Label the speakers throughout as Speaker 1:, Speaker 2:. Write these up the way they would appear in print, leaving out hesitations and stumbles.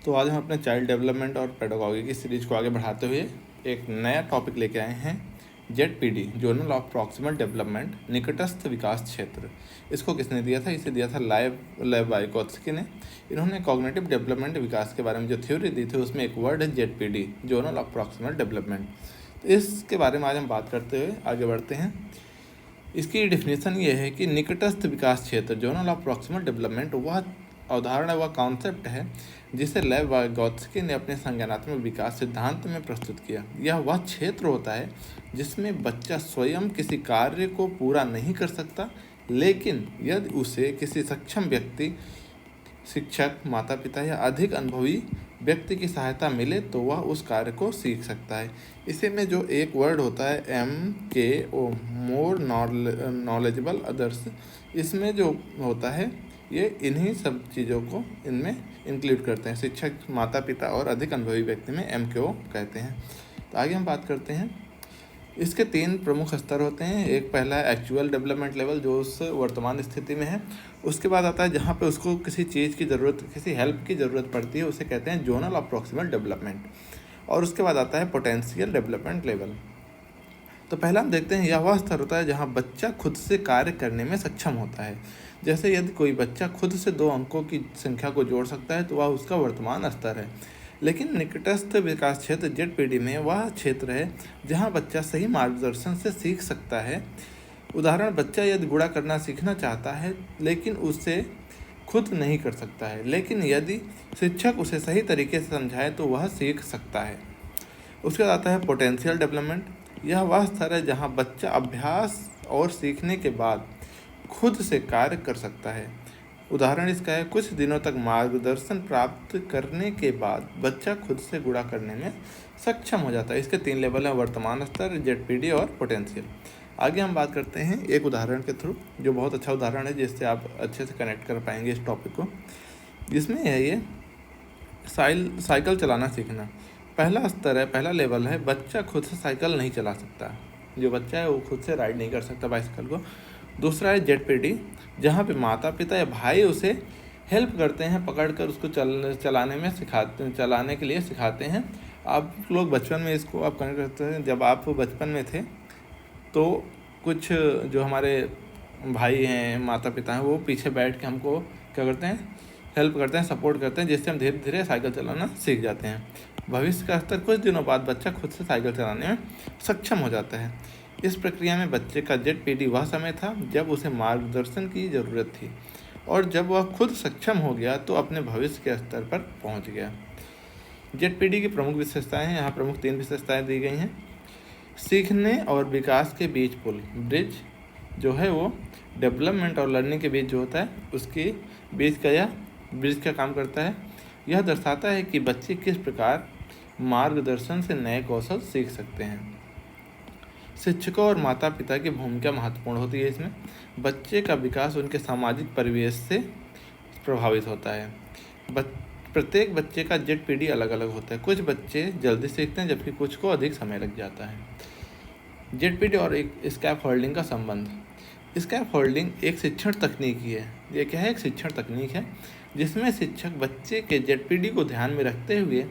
Speaker 1: तो आज हम अपने चाइल्ड डेवलपमेंट और पेडागॉजी की सीरीज को आगे बढ़ाते हुए एक नया टॉपिक लेके आए हैं, ZPD, journal of proximal development, निकटस्थ विकास क्षेत्र। इसको किसने दिया था? इसे दिया था लेव वाइगोत्स्की ने। इन्होंने कॉग्निटिव डेवलपमेंट विकास के बारे में जो थ्योरी दी थी उसमें एक वर्ड है ZPD, journal of proximal development. तो इसके बारे में आज हम बात करते हुए आगे बढ़ते हैं। इसकी डिफिनेशन ये है कि निकटस्थ विकास क्षेत्र, जर्नल ऑफ प्रॉक्सिमल डेवलपमेंट, वह अवधारणा, वह कॉन्सेप्ट है जिसे लेव वाइगोत्स्की ने अपने संज्ञानात्मक विकास सिद्धांत में प्रस्तुत किया। यह वह क्षेत्र होता है जिसमें बच्चा स्वयं किसी कार्य को पूरा नहीं कर सकता, लेकिन यदि उसे किसी सक्षम व्यक्ति, शिक्षक, माता पिता या अधिक अनुभवी व्यक्ति की सहायता मिले तो वह उस कार्य को सीख सकता है। इसी में जो एक वर्ड होता है MKO, मोर नॉलेजेबल अदर्स, इसमें जो होता है ये इन्हीं सब चीज़ों को इनमें इंक्लूड करते हैं। शिक्षक, माता पिता और अधिक अनुभवी व्यक्ति में MKO कहते हैं। तो आगे हम बात करते हैं। इसके 3 प्रमुख स्तर होते हैं। एक पहला है एक्चुअल डेवलपमेंट लेवल, जो उस वर्तमान स्थिति में है। उसके बाद आता है जहाँ पे उसको किसी चीज़ की ज़रूरत, किसी हेल्प की ज़रूरत पड़ती है, उसे कहते हैं जर्नल ऑफ प्रॉक्सिमल डेवलपमेंट। और उसके बाद आता है पोटेंशियल डेवलपमेंट लेवल। तो पहला हम देखते हैं, यह वह स्तर होता है जहाँ बच्चा खुद से कार्य करने में सक्षम होता है। जैसे यदि कोई बच्चा खुद से 2 अंकों की संख्या को जोड़ सकता है तो वह उसका वर्तमान स्तर है। लेकिन निकटस्थ विकास क्षेत्र जेडपीडी में वह क्षेत्र है जहाँ बच्चा सही मार्गदर्शन से सीख सकता है। उदाहरण, बच्चा यदि गुणा करना सीखना चाहता है लेकिन उसे खुद नहीं कर सकता है, लेकिन यदि शिक्षक उसे सही तरीके से समझाए तो वह सीख सकता है। उसके बाद आता है पोटेंशियल डेवलपमेंट। यह वह स्तर है जहाँ बच्चा अभ्यास और सीखने के बाद खुद से कार्य कर सकता है। उदाहरण इसका है, कुछ दिनों तक मार्गदर्शन प्राप्त करने के बाद बच्चा खुद से गुणा करने में सक्षम हो जाता है। इसके 3 लेवल हैं, वर्तमान स्तर, जेडपीडी और पोटेंशियल। आगे हम बात करते हैं एक उदाहरण के थ्रू, जो बहुत अच्छा उदाहरण है जिससे आप अच्छे से कनेक्ट कर पाएंगे इस टॉपिक को। जिसमें है ये साइकिल चलाना सीखना। पहला स्तर है, पहला लेवल है, बच्चा खुद से साइकिल नहीं चला सकता। जो बच्चा है वो खुद से राइड नहीं कर सकता बाइसिकल को। दूसरा है जेडपीडी, जहाँ पे माता पिता या भाई उसे हेल्प करते हैं, पकड़कर उसको चलाने के लिए सिखाते हैं। आप लोग बचपन में इसको आप कनेक्ट करते हैं। जब आप बचपन में थे तो कुछ जो हमारे भाई हैं, माता पिता हैं, वो पीछे बैठ के हमको क्या करते हैं, हेल्प करते हैं, सपोर्ट करते हैं, जिससे हम धीरे धीरे साइकिल चलाना सीख जाते हैं। भविष्य का स्तर, कुछ दिनों बाद बच्चा खुद से साइकिल चलाने में सक्षम हो जाता है। इस प्रक्रिया में बच्चे का जेडपीडी वह समय था जब उसे मार्गदर्शन की ज़रूरत थी, और जब वह खुद सक्षम हो गया तो अपने भविष्य के स्तर पर पहुंच गया। जेडपीडी की प्रमुख विशेषताएं हैं, यहाँ प्रमुख 3 विशेषताएं दी गई हैं। सीखने और विकास के बीच पुल, ब्रिज जो है वो डेवलपमेंट और लर्निंग के बीच जो होता है उसके बीच का यह ब्रिज का काम करता है। यह दर्शाता है कि बच्चे किस प्रकार मार्गदर्शन से नए कौशल सीख सकते हैं। शिक्षकों और माता पिता की भूमिका महत्वपूर्ण होती है इसमें। बच्चे का विकास उनके सामाजिक परिवेश से प्रभावित होता है। प्रत्येक बच्चे का जेडपीडी अलग अलग होता है। कुछ बच्चे जल्दी सीखते हैं जबकि कुछ को अधिक समय लग जाता है। जेडपीडी और एक स्कैफ होल्डिंग का संबंध। स्कैफ होल्डिंग एक शिक्षण तकनीक है। ये क्या है? एक शिक्षण तकनीक है जिसमें शिक्षक बच्चे के जेडपीडी को ध्यान में रखते हुए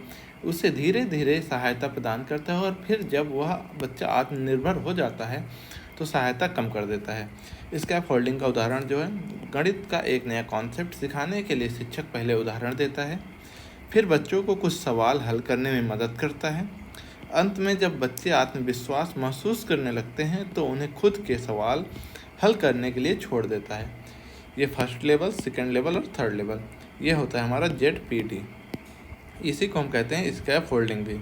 Speaker 1: उसे धीरे धीरे सहायता प्रदान करता है, और फिर जब वह बच्चा आत्मनिर्भर हो जाता है तो सहायता कम कर देता है। स्कैफ होल्डिंग का उदाहरण जो है, गणित का एक नया कॉन्सेप्ट सिखाने के लिए शिक्षक पहले उदाहरण देता है, फिर बच्चों को कुछ सवाल हल करने में मदद करता है। अंत में जब बच्चे आत्मविश्वास महसूस करने लगते हैं तो उन्हें खुद के सवाल हल करने के लिए छोड़ देता है। ये फर्स्ट लेवल, सेकेंड लेवल और थर्ड लेवल, ये होता है हमारा जेडपीडी। इसी को हम कहते हैं स्कैफ होल्डिंग भी।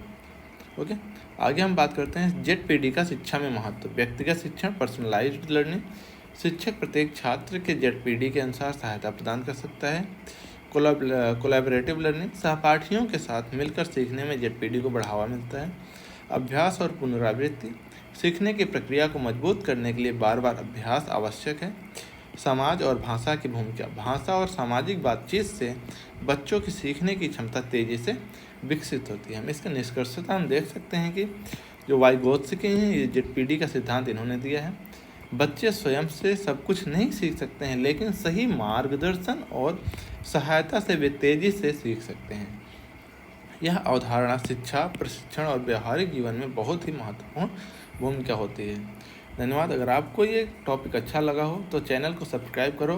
Speaker 1: ओके, आगे हम बात करते हैं जेडपीडी का शिक्षा में महत्व। व्यक्तिगत शिक्षण, पर्सनलाइज्ड लर्निंग। शिक्षक प्रत्येक छात्र के जेडपीडी के अनुसार सहायता प्रदान कर सकता है। कोलैबोरेटिव लर्निंग, सहपाठियों के साथ मिलकर सीखने में जेडपीडी को बढ़ावा मिलता है। अभ्यास और पुनरावृत्ति, सीखने की प्रक्रिया को मजबूत करने के लिए बार बार अभ्यास आवश्यक है। समाज और भाषा की भूमिका, भाषा और सामाजिक बातचीत से बच्चों की सीखने की क्षमता तेज़ी से विकसित होती है। हम इसका निष्कर्षता हम देख सकते हैं कि जो वाइगोत्स्की हैं, ये जेडपीडी का सिद्धांत इन्होंने दिया है। बच्चे स्वयं से सब कुछ नहीं सीख सकते हैं, लेकिन सही मार्गदर्शन और सहायता से वे तेज़ी से सीख सकते हैं। यह अवधारणा शिक्षा, प्रशिक्षण और व्यावहारिक जीवन में बहुत ही महत्वपूर्ण भूमिका होती है। धन्यवाद। अगर आपको ये टॉपिक अच्छा लगा हो तो चैनल को सब्सक्राइब करो